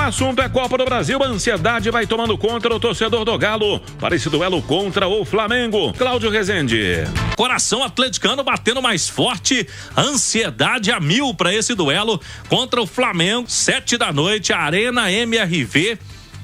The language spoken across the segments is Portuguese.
assunto é Copa do Brasil, a ansiedade vai tomando conta do torcedor do Galo para esse duelo contra o Flamengo. Cláudio Rezende. Coração atleticano batendo mais forte, ansiedade a 1000 para esse duelo contra o Flamengo, 7 da noite, Arena MRV.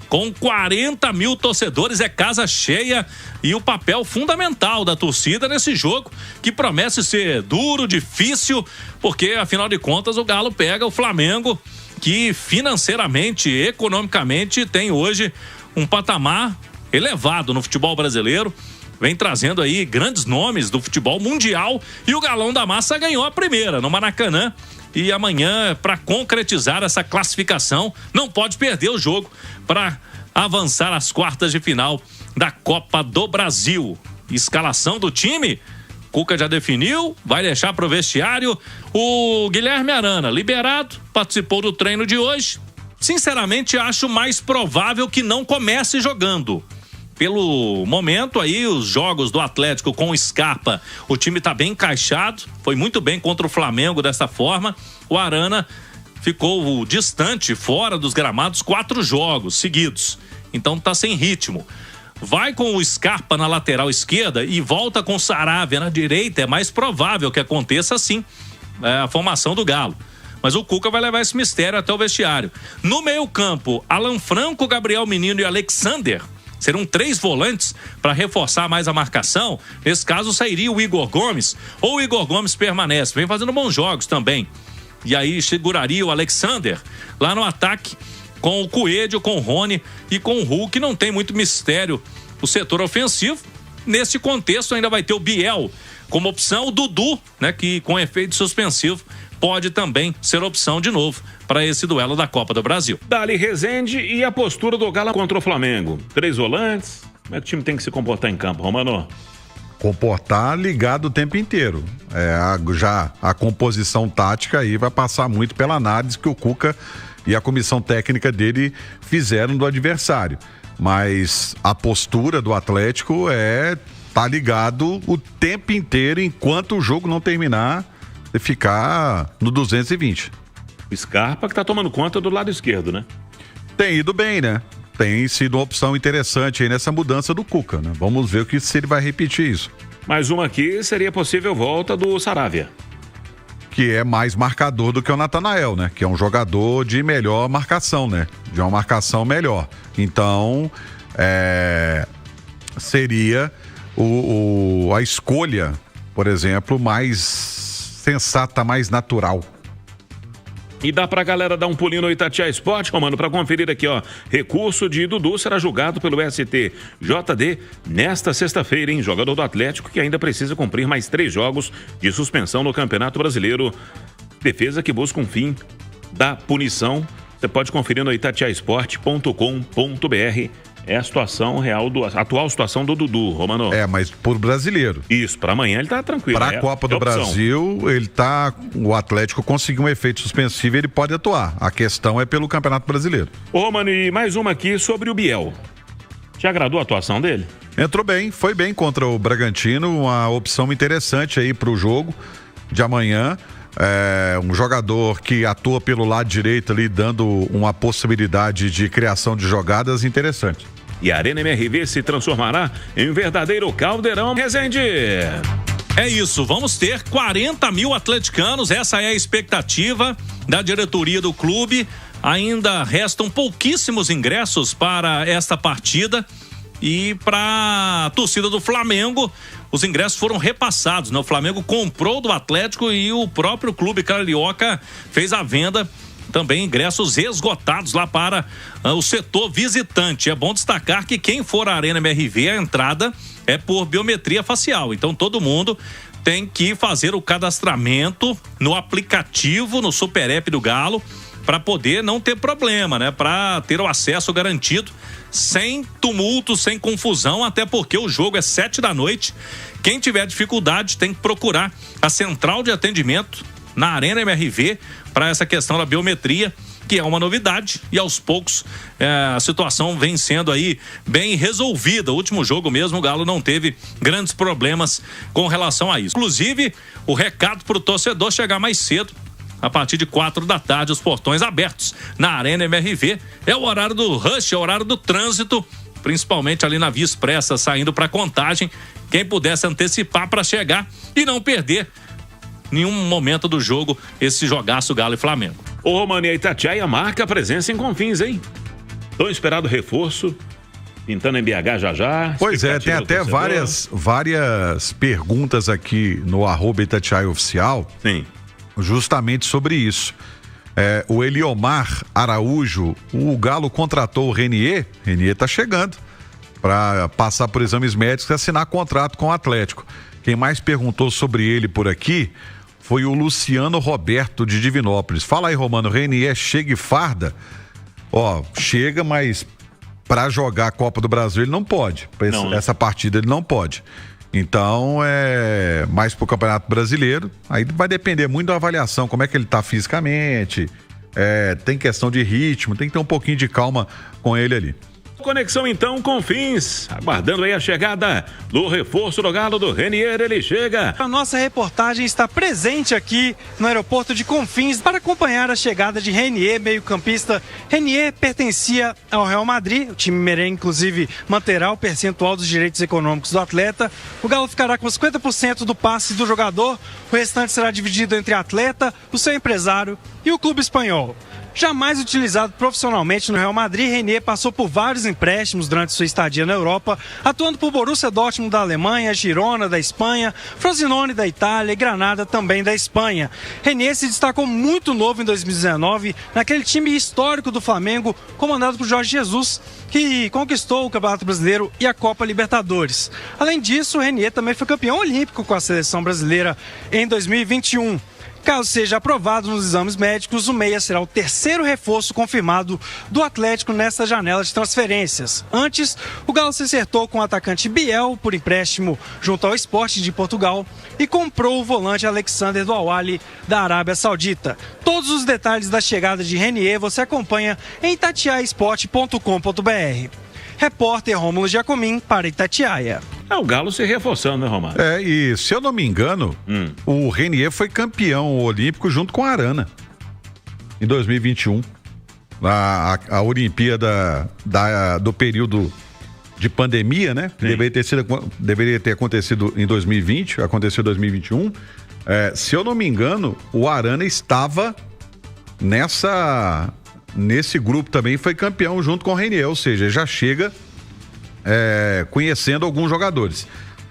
Com 40 mil torcedores, é casa cheia e o papel fundamental da torcida nesse jogo, que promete ser duro, difícil, porque afinal de contas o Galo pega o Flamengo, que financeiramente, economicamente, tem hoje um patamar elevado no futebol brasileiro, vem trazendo aí grandes nomes do futebol mundial, e o Galão da Massa ganhou a primeira no Maracanã. E amanhã, para concretizar essa classificação, não pode perder o jogo para avançar às quartas de final da Copa do Brasil. Escalação do time, Cuca já definiu, vai deixar para o vestiário. O Guilherme Arana, liberado, participou do treino de hoje. Sinceramente, acho mais provável que não comece jogando. Pelo momento aí, os jogos do Atlético com o Scarpa, o time tá bem encaixado, foi muito bem contra o Flamengo dessa forma. O Arana ficou distante, fora dos gramados, 4 jogos seguidos, então tá sem ritmo. Vai com o Scarpa na lateral esquerda e volta com o Saravia na direita, é mais provável que aconteça assim a formação do Galo. Mas o Cuca vai levar esse mistério até o vestiário. No meio-campo, Alan Franco, Gabriel Menino e Alexander. Serão 3 volantes para reforçar mais a marcação. Nesse caso, sairia o Igor Gomes, ou o Igor Gomes permanece, vem fazendo bons jogos também. E aí seguraria o Alexander lá no ataque, com o Coelho, com o Rony e com o Hulk. Não tem muito mistério o setor ofensivo. Nesse contexto, ainda vai ter o Biel como opção, o Dudu, né, que com efeito suspensivo pode também ser opção de novo para esse duelo da Copa do Brasil. Dali Rezende, e a postura do Galo contra o Flamengo? 3 volantes, como é que o time tem que se comportar em campo, Romano? Comportar ligado o tempo inteiro. Já a composição tática aí vai passar muito pela análise que o Cuca e a comissão técnica dele fizeram do adversário. Mas a postura do Atlético tá ligado o tempo inteiro, enquanto o jogo não terminar, e ficar no 220. O Scarpa que tá tomando conta do lado esquerdo, né? Tem ido bem, né? Tem sido uma opção interessante aí nessa mudança do Cuca, né? Vamos ver se ele vai repetir isso. Mais uma aqui seria possível volta do Saravia. Que é mais marcador do que o Natanael, né? Que é um jogador de melhor marcação, né? De uma marcação melhor. Então, seria a escolha, por exemplo, mais sensata, mais natural. E dá pra galera dar um pulinho no Itatiaia Esporte, Romano, pra conferir aqui, ó. Recurso de Dudu será julgado pelo STJD nesta sexta-feira, hein? Jogador do Atlético que ainda precisa cumprir mais 3 jogos de suspensão no Campeonato Brasileiro. Defesa que busca um fim da punição. Você pode conferir no itatiaesporte.com.br. É a situação real, a atual situação do Dudu, Romano. Mas por brasileiro. Isso, para amanhã ele tá tranquilo. Para a Copa do Brasil, o Atlético conseguiu um efeito suspensivo e ele pode atuar. A questão é pelo Campeonato Brasileiro. Ô, Romano, e mais uma aqui sobre o Biel. Te agradou a atuação dele? Entrou bem, foi bem contra o Bragantino, uma opção interessante aí pro jogo de amanhã. Um jogador que atua pelo lado direito ali, dando uma possibilidade de criação de jogadas interessante. E a Arena MRV se transformará em um verdadeiro caldeirão. Rezende! É isso, vamos ter 40 mil atleticanos, essa é a expectativa da diretoria do clube. Ainda restam pouquíssimos ingressos para esta partida. E para a torcida do Flamengo, os ingressos foram repassados, né? O Flamengo comprou do Atlético e o próprio clube carioca fez a venda. Também ingressos esgotados lá para o setor visitante. É bom destacar que quem for à Arena MRV, a entrada é por biometria facial. Então todo mundo tem que fazer o cadastramento no aplicativo, no Super App do Galo, para poder não ter problema, né? Para ter o acesso garantido, sem tumulto, sem confusão, até porque o jogo é 7 da noite. Quem tiver dificuldade tem que procurar a central de atendimento na Arena MRV para essa questão da biometria, que é uma novidade, e aos poucos a situação vem sendo aí bem resolvida. O último jogo mesmo, o Galo não teve grandes problemas com relação a isso. Inclusive, o recado para o torcedor chegar mais cedo a partir de 4 da tarde, os portões abertos na Arena MRV. É o horário do rush, é o horário do trânsito, principalmente ali na Via Expressa, saindo para Contagem. Quem pudesse antecipar para chegar e não perder nenhum momento do jogo, esse jogaço Galo e Flamengo. O Romano e a Itatiaia marca a presença em Confins, hein? Tão esperado reforço, pintando em BH já. Pois é, tem até várias perguntas aqui no @ItatiaiaOficial. Sim. Justamente sobre isso. O Eliomar Araújo, o Galo contratou o Renier tá chegando para passar por exames médicos e assinar contrato com o Atlético. Quem mais perguntou sobre ele por aqui foi o Luciano Roberto de Divinópolis. Fala aí, Romano, Renier chega e farda? Chega, mas para jogar a Copa do Brasil ele não pode. Essa partida ele não pode. Então, mais pro Campeonato Brasileiro, aí vai depender muito da avaliação, como é que ele tá fisicamente, tem questão de ritmo, tem que ter um pouquinho de calma com ele ali. Conexão então com Confins, aguardando aí a chegada do reforço do Galo do Renier, ele chega. A nossa reportagem está presente aqui no aeroporto de Confins para acompanhar a chegada de Renier, meio-campista. Renier pertencia ao Real Madrid, o time merengue inclusive manterá o percentual dos direitos econômicos do atleta. O Galo ficará com 50% do passe do jogador, o restante será dividido entre a atleta, o seu empresário e o clube espanhol. Jamais utilizado profissionalmente no Real Madrid, Renier passou por vários empréstimos durante sua estadia na Europa, atuando por Borussia Dortmund da Alemanha, Girona da Espanha, Frosinone da Itália e Granada também da Espanha. Renier se destacou muito novo em 2019 naquele time histórico do Flamengo, comandado por Jorge Jesus, que conquistou o Campeonato Brasileiro e a Copa Libertadores. Além disso, Renier também foi campeão olímpico com a seleção brasileira em 2021. Caso seja aprovado nos exames médicos, o meia será o terceiro reforço confirmado do Atlético nesta janela de transferências. Antes, o Galo se acertou com o atacante Biel por empréstimo junto ao Sport de Portugal e comprou o volante Alexander do Al-Ahly da Arábia Saudita. Todos os detalhes da chegada de Renier você acompanha em itatiaiasport.com.br. Repórter Rômulo Giacomin para Itatiaia. O Galo se reforçando, né, Romário? E se eu não me engano, o Renier foi campeão olímpico junto com a Arana em 2021. A Olimpíada do período de pandemia, né? Deveria ter acontecido em 2020, aconteceu em 2021. Se eu não me engano, o Arana estava nesse grupo também, foi campeão junto com o Renier, ou seja, já chega conhecendo alguns jogadores.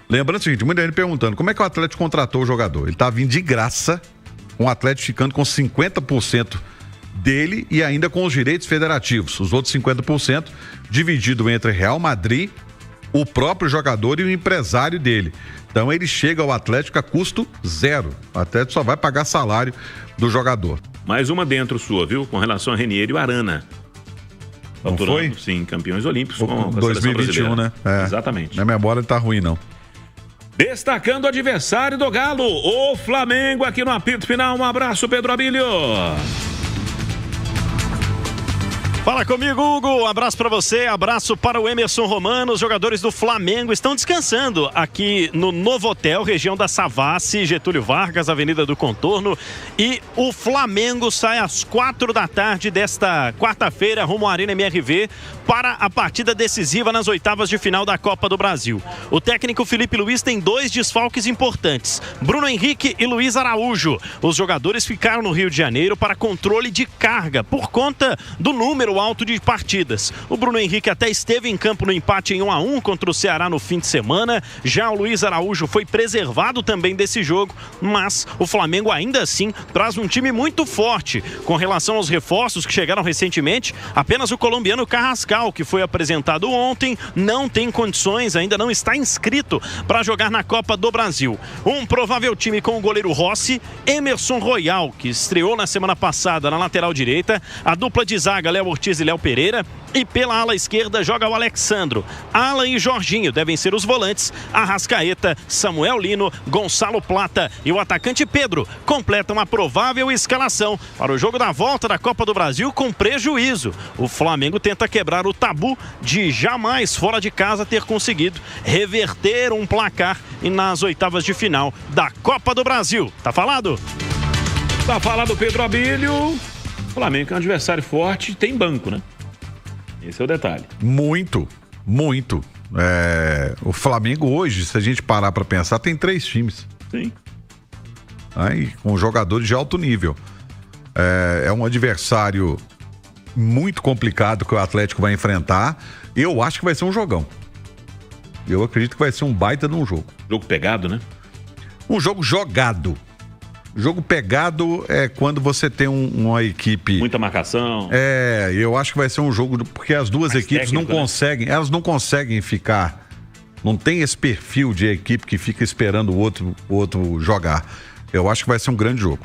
Lembrando o seguinte, muita gente perguntando, como é que o Atlético contratou o jogador? Ele tá vindo de graça, com o Atlético ficando com 50% dele e ainda com os direitos federativos. Os outros 50% dividido entre Real Madrid, o próprio jogador e o empresário dele. Então ele chega ao Atlético a custo zero. O Atlético só vai pagar salário do jogador. Mais uma dentro sua, viu? Com relação a Renier e o Arana. Não foi? Sim, campeões olímpicos com 2021, né? Exatamente. Minha memória não tá ruim, não. Destacando o adversário do Galo, o Flamengo, aqui no apito final. Um abraço, Pedro Abílio. Fala comigo, Hugo. Um abraço para você, abraço para o Emerson Romano. Os jogadores do Flamengo estão descansando aqui no Novo Hotel, região da Savassi, Getúlio Vargas, Avenida do Contorno. E o Flamengo sai às 4 da tarde desta quarta-feira, rumo à Arena MRV, para a partida decisiva nas oitavas de final da Copa do Brasil. O técnico Felipe Luiz tem 2 desfalques importantes, Bruno Henrique e Luiz Araújo. Os jogadores ficaram no Rio de Janeiro para controle de carga, por conta do número alto de partidas. O Bruno Henrique até esteve em campo no empate em 1-1 contra o Ceará no fim de semana. Já o Luiz Araújo foi preservado também desse jogo, mas o Flamengo ainda assim traz um time muito forte. Com relação aos reforços que chegaram recentemente, apenas o colombiano Carrascal, que foi apresentado ontem, não tem condições, ainda não está inscrito para jogar na Copa do Brasil. Um provável time com o goleiro Rossi, Emerson Royal, que estreou na semana passada na lateral direita, a dupla de zaga Léo Ortiz e Léo Pereira, e pela ala esquerda joga o Alexandro. Alan e Jorginho devem ser os volantes. Arrascaeta, Samuel Lino, Gonçalo Plata e o atacante Pedro completam a provável escalação para o jogo da volta da Copa do Brasil com prejuízo. O Flamengo tenta quebrar o tabu de jamais fora de casa ter conseguido reverter um placar nas oitavas de final da Copa do Brasil. Tá falado? Tá falado do Pedro Abílio. O Flamengo é um adversário forte, tem banco, né? Esse é o detalhe. Muito. O Flamengo hoje, se a gente parar pra pensar, tem 3 times. Sim. Aí, com jogadores de alto nível. É um adversário muito complicado que o Atlético vai enfrentar. Eu acho que vai ser um jogão. Eu acredito que vai ser um baita de um jogo. Jogo pegado, né? Um jogo jogado. Jogo pegado é quando você tem uma equipe... Muita marcação. Eu acho que vai ser um jogo... Porque as duas mais equipes técnico, não conseguem... Né? Elas não conseguem ficar... Não tem esse perfil de equipe que fica esperando o outro jogar. Eu acho que vai ser um grande jogo.